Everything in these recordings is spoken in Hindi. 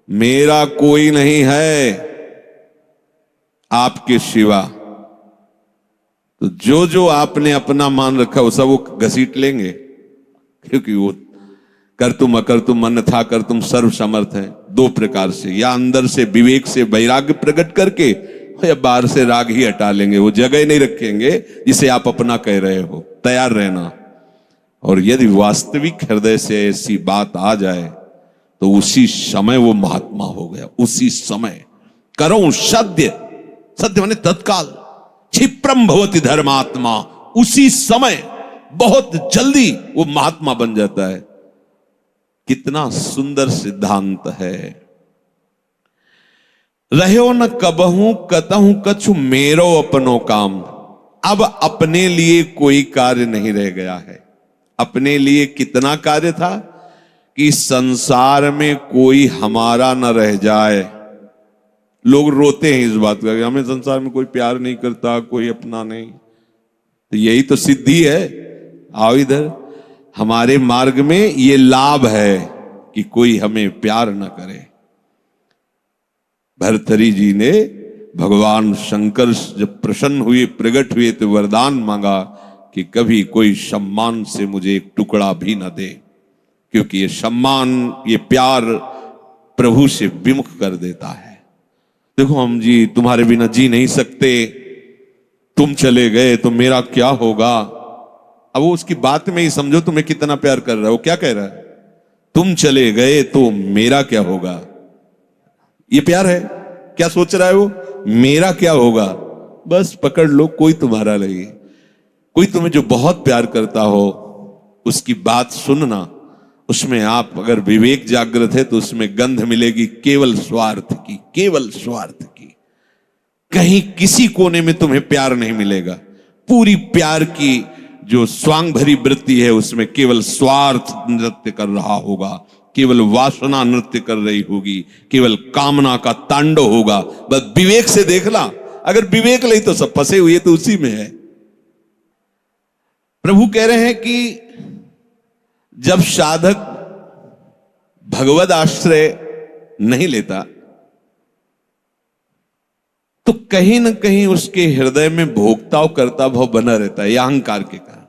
मेरा कोई नहीं है आपके सिवा। तो जो जो आपने अपना मान रखा वो सब वो घसीट लेंगे, क्योंकि वो कर तुम अकर तुम मन था कर तुम सर्व समर्थ है। दो प्रकार से, या अंदर से विवेक से वैराग्य प्रकट करके, या बाहर से राग ही हटा लेंगे। वो जगह नहीं रखेंगे जिसे आप अपना कह रहे हो। तैयार रहना। और यदि वास्तविक हृदय से ऐसी बात आ जाए तो उसी समय वो महात्मा हो गया। उसी समय करो सत्य, सत्य माने तत्काल, क्षिप्रम भवति धर्मात्मा, उसी समय बहुत जल्दी वो महात्मा बन जाता है। कितना सुंदर सिद्धांत है। रहो न कबहू कतहू कछु मेरो अपनो काम। अब अपने लिए कोई कार्य नहीं रह गया है। अपने लिए कितना कार्य था कि संसार में कोई हमारा न रह जाए। लोग रोते हैं इस बात का कि हमें संसार में कोई प्यार नहीं करता, कोई अपना नहीं। तो यही तो सिद्धि है। आओ इधर, हमारे मार्ग में ये लाभ है कि कोई हमें प्यार न करे। भर्तृहरि जी ने भगवान शंकर जब प्रसन्न हुए, प्रकट हुए, तो वरदान मांगा कि कभी कोई सम्मान से मुझे एक टुकड़ा भी न दे, क्योंकि ये सम्मान, ये प्यार प्रभु से विमुख कर देता है। देखो हम जी तुम्हारे बिना जी नहीं सकते, तुम चले गए तो मेरा क्या होगा। अब वो उसकी बात में ही समझो तुम्हें कितना प्यार कर रहा है। वो क्या कह रहा है? तुम चले गए तो मेरा क्या होगा। ये प्यार है। क्या सोच रहा है वो? मेरा क्या होगा। बस पकड़ लो, कोई तुम्हारा नहीं। कोई तुम्हें जो बहुत प्यार करता हो उसकी बात सुनना, उसमें आप अगर विवेक जागृत है तो उसमें गंध मिलेगी केवल स्वार्थ की, केवल स्वार्थ की। कहीं किसी कोने में तुम्हें प्यार नहीं मिलेगा। पूरी प्यार की जो स्वांग भरी वृत्ति है उसमें केवल स्वार्थ नृत्य कर रहा होगा, केवल वासना नृत्य कर रही होगी, केवल कामना का तांडव होगा। बस विवेक से देखना। अगर विवेक नहीं तो सब फंसे हुए तो उसी में है। प्रभु कह रहे हैं कि जब साधक भगवद आश्रय नहीं लेता तो कहीं ना कहीं उसके हृदय में भोक्ताव करता भाव बना रहता है, अहंकार के कारण।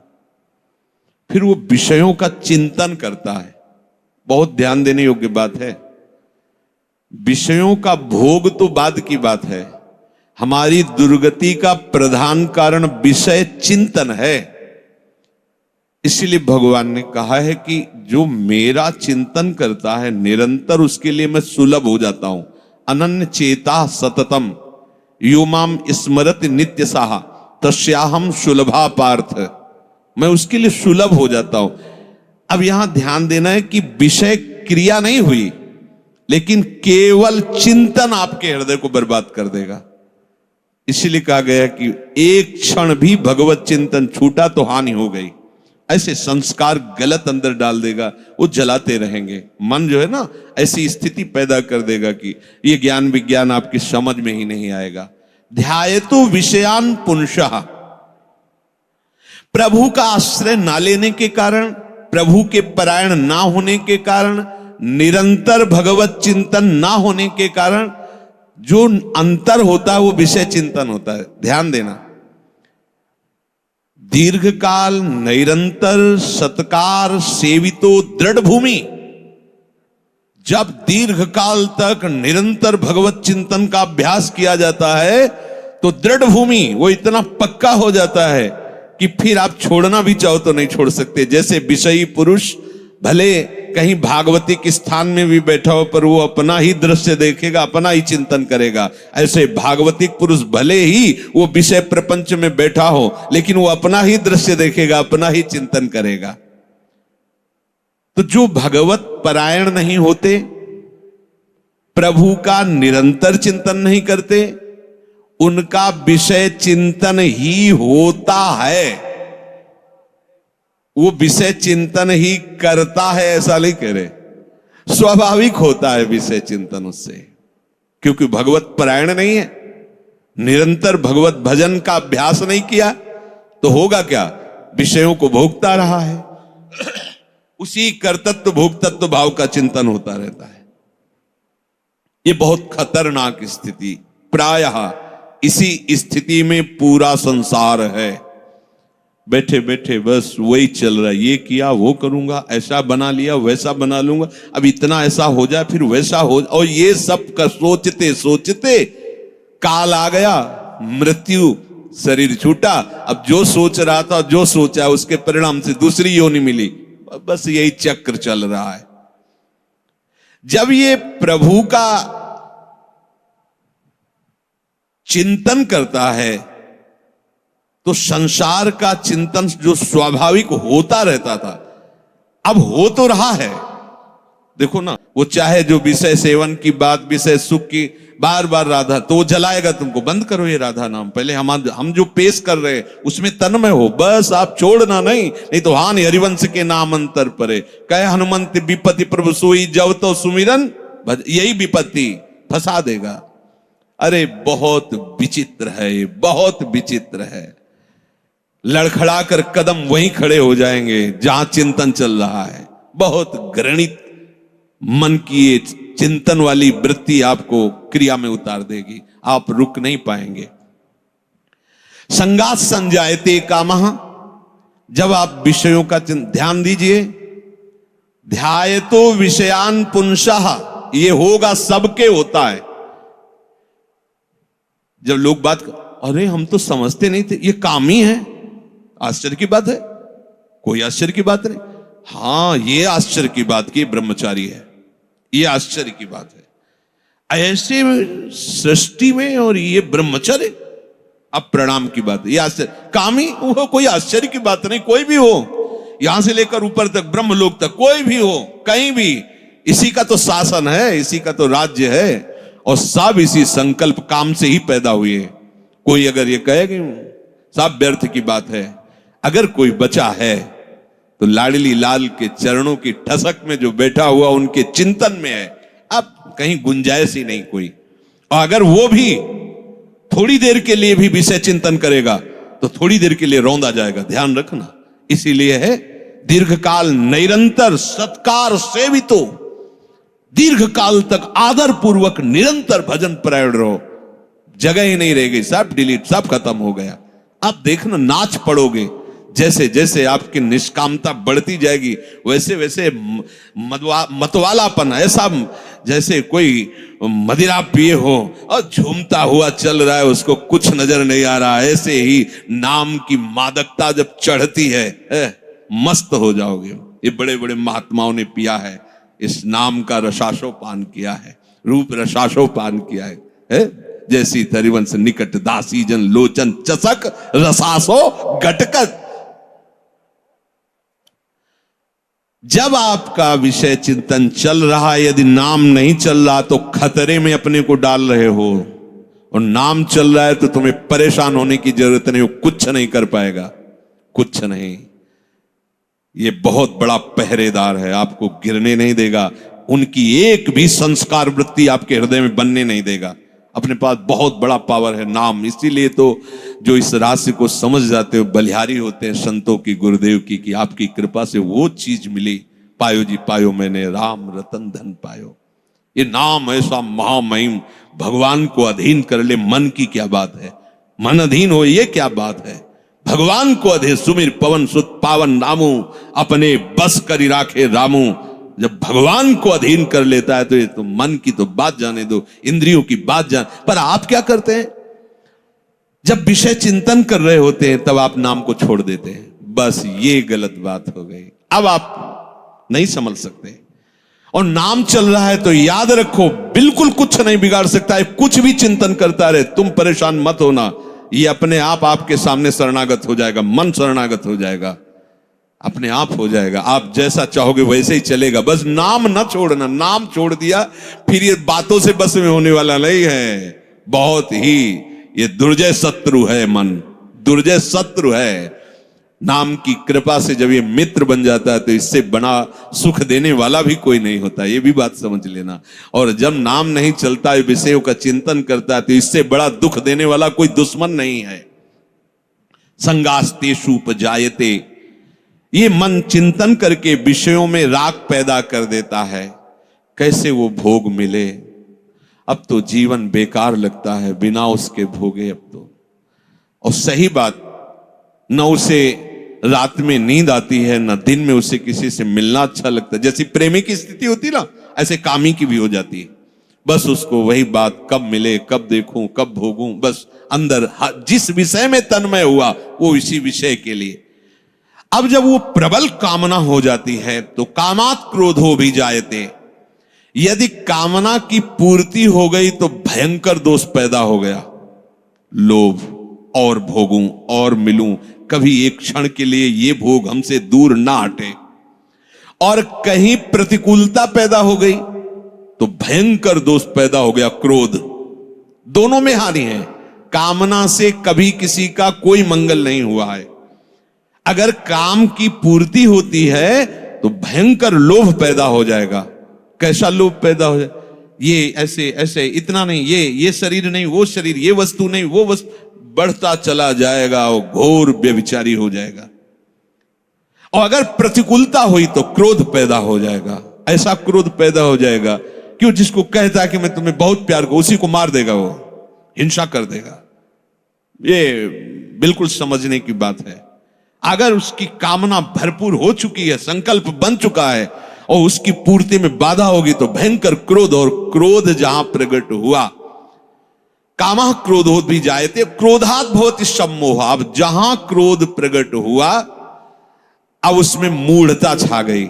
फिर वो विषयों का चिंतन करता है। बहुत ध्यान देने योग्य बात है। विषयों का भोग तो बाद की बात है। हमारी दुर्गति का प्रधान कारण विषय चिंतन है। इसीलिए भगवान ने कहा है कि जो मेरा चिंतन करता है निरंतर, उसके लिए मैं सुलभ हो जाता हूं। अनन्य चेता सततम यो माम स्मरति नित्य साहा तस्याहम सुलभा पार्थ। मैं उसके लिए सुलभ हो जाता हूं। अब यहां ध्यान देना है कि विषय क्रिया नहीं हुई, लेकिन केवल चिंतन आपके हृदय को बर्बाद कर देगा। इसीलिए कहा गया कि एक क्षण भी भगवत चिंतन छूटा तो हानि हो गई। ऐसे संस्कार गलत अंदर डाल देगा, वो जलाते रहेंगे। मन जो है ना, ऐसी स्थिति पैदा कर देगा कि ये ज्ञान विज्ञान आपकी समझ में ही नहीं आएगा। ध्यायतु विषयान पुंसः। प्रभु का आश्रय ना लेने के कारण, प्रभु के परायण ना होने के कारण, निरंतर भगवत चिंतन ना होने के कारण जो अंतर होता है वो विषय चिंतन होता है। ध्यान देना। दीर्घकाल निरंतर सत्कार सेवितो दृढ़ भूमि। जब दीर्घकाल तक निरंतर भगवत चिंतन का अभ्यास किया जाता है तो दृढ़ भूमि वो इतना पक्का हो जाता है कि फिर आप छोड़ना भी चाहो तो नहीं छोड़ सकते। जैसे विषयी पुरुष भले कहीं भागवतिक स्थान में भी बैठा हो पर वो अपना ही दृश्य देखेगा, अपना ही चिंतन करेगा। ऐसे भागवतिक पुरुष भले ही वो विषय प्रपंच में बैठा हो लेकिन वो अपना ही दृश्य देखेगा, अपना ही चिंतन करेगा। तो जो भगवत परायण नहीं होते, प्रभु का निरंतर चिंतन नहीं करते, उनका विषय चिंतन ही होता है। वो विषय चिंतन ही करता है ऐसा नहीं कह रहे। स्वाभाविक होता है विषय चिंतन उससे, क्योंकि भगवत परायण नहीं है, निरंतर भगवत भजन का अभ्यास नहीं किया तो होगा क्या? विषयों को भोगता रहा है। उसी कर्तृत्व भोक्तत्व भाव का चिंतन होता रहता है। ये बहुत खतरनाक स्थिति, प्रायः इसी स्थिति में पूरा संसार है। बैठे बैठे बस वही चल रहा है, ये किया वो करूंगा, ऐसा बना लिया वैसा बना लूंगा, अब इतना ऐसा हो जाए फिर वैसा हो, और ये सब का सोचते सोचते काल आ गया, मृत्यु, शरीर छूटा। अब जो सोच रहा था, जो सोचा उसके परिणाम से दूसरी योनि मिली, बस यही चक्र चल रहा है। जब ये प्रभु का चिंतन करता है तो संसार का चिंतन जो स्वाभाविक होता रहता था अब हो तो रहा है। देखो ना, वो चाहे जो विषय सेवन की बात, विषय सुख की, बार बार राधा, तो वो जलाएगा तुमको, बंद करो ये राधा नाम, पहले हम जो पेश कर रहे हैं उसमें तन्मय हो, बस आप छोड़ना नहीं तो हानि हरिवंश के नाम अंतर परे, कहे हनुमंत विपत्ति प्रभु सोई जब तो सुमिरन, यही विपत्ति फंसा देगा। अरे बहुत विचित्र है ये, बहुत विचित्र है। लड़खड़ा कर कदम वहीं खड़े हो जाएंगे जहां चिंतन चल रहा है। बहुत घृणित मन की ये चिंतन वाली वृत्ति आपको क्रिया में उतार देगी, आप रुक नहीं पाएंगे। संगात संजायते कामः, जब आप विषयों का ध्यान दीजिए, ध्यायतो विषयान पुंसः, ये होगा, सबके होता है। जब लोग बात, अरे हम तो समझते नहीं थे, ये काम ही है, आश्चर्य की बात है, कोई आश्चर्य की बात नहीं। हां, ये आश्चर्य की बात की ब्रह्मचारी है, ये आश्चर्य की बात है। ऐसे सृष्टि में और ये ब्रह्मचर्य, अब प्रणाम की बात है, ये आश्चर्य, कामी वो कोई आश्चर्य की बात नहीं। कोई भी हो, यहां से लेकर ऊपर तक, ब्रह्मलोक तक, कोई भी हो, कहीं भी, इसी का तो शासन है, इसी का तो राज्य है, और सब इसी संकल्प काम से ही पैदा हुए। कोई अगर ये कहे कि सब व्यर्थ की बात है, अगर कोई बचा है तो लाडली लाल के चरणों की ठसक में जो बैठा हुआ उनके चिंतन में है, अब कहीं गुंजाइश ही नहीं कोई। और अगर वो भी थोड़ी देर के लिए भी विषय चिंतन करेगा तो थोड़ी देर के लिए रौंदा जाएगा, ध्यान रखना। इसीलिए है दीर्घकाल निरंतर सत्कार सेवितो, दीर्घ काल तक आदर पूर्वक निरंतर भजन परायण रहो, जगह ही नहीं रह गई, सब डिलीट, सब खत्म हो गया। आप देखना, नाच पड़ोगे, जैसे जैसे आपकी निष्कामता बढ़ती जाएगी वैसे वैसे मतवालापन, ऐसा जैसे कोई मदिरा पिए हो और झूमता हुआ चल रहा है, उसको कुछ नजर नहीं आ रहा, ऐसे ही नाम की मादकता जब चढ़ती है, मस्त हो जाओगे। ये बड़े बड़े महात्माओं ने पिया है, इस नाम का रसाशोपान किया है, रूप रसाशोपान किया है। जैसी तरिवंश निकट दासी जन लोचन चसक रसासो घटकत। जब आपका विषय चिंतन चल रहा है, यदि नाम नहीं चल रहा तो खतरे में अपने को डाल रहे हो, और नाम चल रहा है तो तुम्हें परेशान होने की जरूरत नहीं हो, कुछ नहीं कर पाएगा, कुछ नहीं। ये बहुत बड़ा पहरेदार है, आपको गिरने नहीं देगा, उनकी एक भी संस्कार वृत्ति आपके हृदय में बनने नहीं देगा। अपने पास बहुत बड़ा पावर है नाम। इसीलिए तो जो इस रहस्य को समझ जाते हो बलिहारी होते हैं संतों की, गुरुदेव की, कि आपकी कृपा से वो चीज मिली। पायो जी पायो मैंने राम रतन धन पायो। ये नाम ऐसा महामहिम, भगवान को अधीन कर ले, मन की क्या बात है, मन अधीन हो, ये क्या बात है। भगवान को अधे सुमिर पवन सुत पावन नामू, अपने बस करी राखे रामू। जब भगवान को अधीन कर लेता है तो ये तो मन की तो बात जाने दो, इंद्रियों की बात जान। पर आप क्या करते हैं, जब विषय चिंतन कर रहे होते हैं तब आप नाम को छोड़ देते हैं। बस ये गलत बात हो गई, अब आप नहीं समझ सकते। और नाम चल रहा है तो याद रखो, बिल्कुल कुछ नहीं बिगाड़ सकता है, कुछ भी चिंतन करता रहे, तुम परेशान मत होना, ये अपने आप आपके सामने शरणागत हो जाएगा, मन शरणागत हो जाएगा, अपने आप हो जाएगा। आप जैसा चाहोगे वैसे ही चलेगा, बस नाम न छोड़ना। नाम छोड़ दिया फिर ये बातों से बस में होने वाला नहीं है। बहुत ही ये दुर्जय शत्रु है, मन दुर्जय शत्रु है। नाम की कृपा से जब ये मित्र बन जाता है तो इससे बड़ा सुख देने वाला भी कोई नहीं होता, ये भी बात समझ लेना। और जब नाम नहीं चलता है, विषयों का चिंतन करता है, तो इससे बड़ा दुख देने वाला कोई दुश्मन नहीं है। संगास्तेषु उपजायते, ये मन चिंतन करके विषयों में राग पैदा कर देता है। कैसे वो भोग मिले, अब तो जीवन बेकार लगता है बिना उसके भोगे अब तो। और सही बात, न उसे रात में नींद आती है, न दिन में उसे किसी से मिलना अच्छा लगता है। जैसी प्रेमी की स्थिति होती ना, ऐसे कामी की भी हो जाती है। बस उसको वही बात, कब मिले, कब देखूं, कब भोगूं, बस अंदर जिस विषय में तन्मय हुआ वो इसी विषय के लिए। अब जब वो प्रबल कामना हो जाती है तो कामात् क्रोधो भी जायते, यदि कामना की पूर्ति हो गई तो भयंकर दोष पैदा हो गया, लोभ, और भोगूं और मिलूं, कभी एक क्षण के लिए ये भोग हमसे दूर ना हटे। और कहीं प्रतिकूलता पैदा हो गई तो भयंकर दोष पैदा हो गया, क्रोध। दोनों में हानि है। कामना से कभी किसी का कोई मंगल नहीं हुआ है। अगर काम की पूर्ति होती है तो भयंकर लोभ पैदा हो जाएगा। कैसा लोभ पैदा हो जाए, ये ऐसे ऐसे, इतना नहीं, ये शरीर नहीं, वो शरीर, ये वस्तु नहीं, वो वस्तु, बढ़ता चला जाएगा, वो घोर व्यभिचारी हो जाएगा। और अगर प्रतिकूलता हुई तो क्रोध पैदा हो जाएगा। ऐसा क्रोध पैदा हो जाएगा क्यों, जिसको कहता है कि मैं तुम्हें बहुत प्यार करूं, उसी को मार देगा, वो हिंसा कर देगा। ये बिल्कुल समझने की बात है। अगर उसकी कामना भरपूर हो चुकी है, संकल्प बन चुका है और उसकी पूर्ति में बाधा होगी तो भयंकर क्रोध, और क्रोध जहां प्रकट हुआ, कामः क्रोधो भी जायते क्रोधात् भवति सम्मोह। अब जहां क्रोध प्रकट हुआ अब उसमें मूढ़ता छा गई,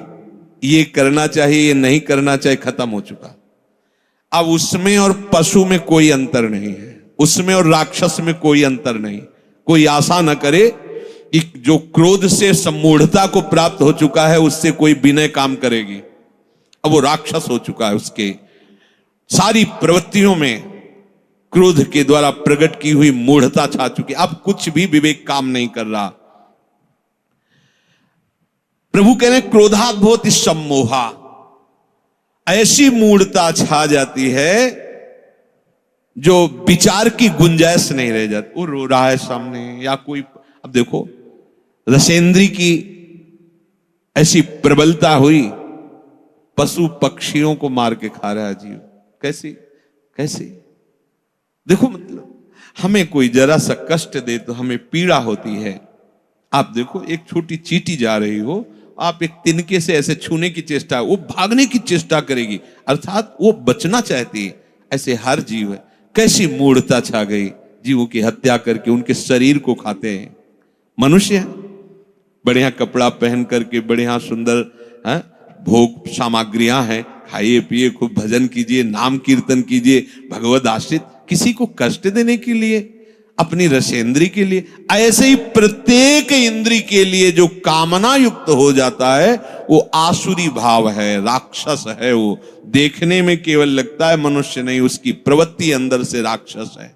ये करना चाहिए, ये नहीं करना चाहिए, खत्म हो चुका। अब उसमें और पशु में कोई अंतर नहीं है, उसमें और राक्षस में कोई अंतर नहीं। कोई आशा न करे कि जो क्रोध से सम्मूढ़ता को प्राप्त हो चुका है उससे कोई विनय काम करेगी। अब वो राक्षस हो चुका है, उसके सारी प्रवृत्तियों में क्रोध के द्वारा प्रकट की हुई मूढ़ता छा चुकी। अब कुछ भी विवेक काम नहीं कर रहा। प्रभु कह रहे क्रोधात् भवति सम्मोहा, ऐसी मूढ़ता छा जाती है जो विचार की गुंजाइश नहीं रह जाती। वो रो रहा है सामने, या कोई, अब देखो रसेंद्री की ऐसी प्रबलता हुई, पशु पक्षियों को मार के खा रहा है जीव। कैसी कैसी, देखो मतलब हमें कोई जरा सा कष्ट दे तो हमें पीड़ा होती है। आप देखो एक छोटी चींटी जा रही हो, आप एक तिनके से ऐसे छूने की चेष्टा, वो भागने की चेष्टा करेगी, अर्थात वो बचना चाहती है। ऐसे हर जीव है। कैसी मूढ़ता छा गई, जीवों की हत्या करके उनके शरीर को खाते हैं। मनुष्य है, बढ़िया कपड़ा पहन करके, बढ़िया सुंदर भोग सामग्रियां हैं, खाइए पिए, खूब भजन कीजिए, नाम कीर्तन कीजिए, भगवद आश्रित, किसी को कष्ट देने के लिए, अपनी रसेंद्री के लिए। ऐसे ही प्रत्येक इंद्री के लिए जो कामना युक्त हो जाता है वो आसुरी भाव है, राक्षस है। वो देखने में केवल लगता है मनुष्य नहीं, उसकी प्रवृत्ति अंदर से राक्षस है।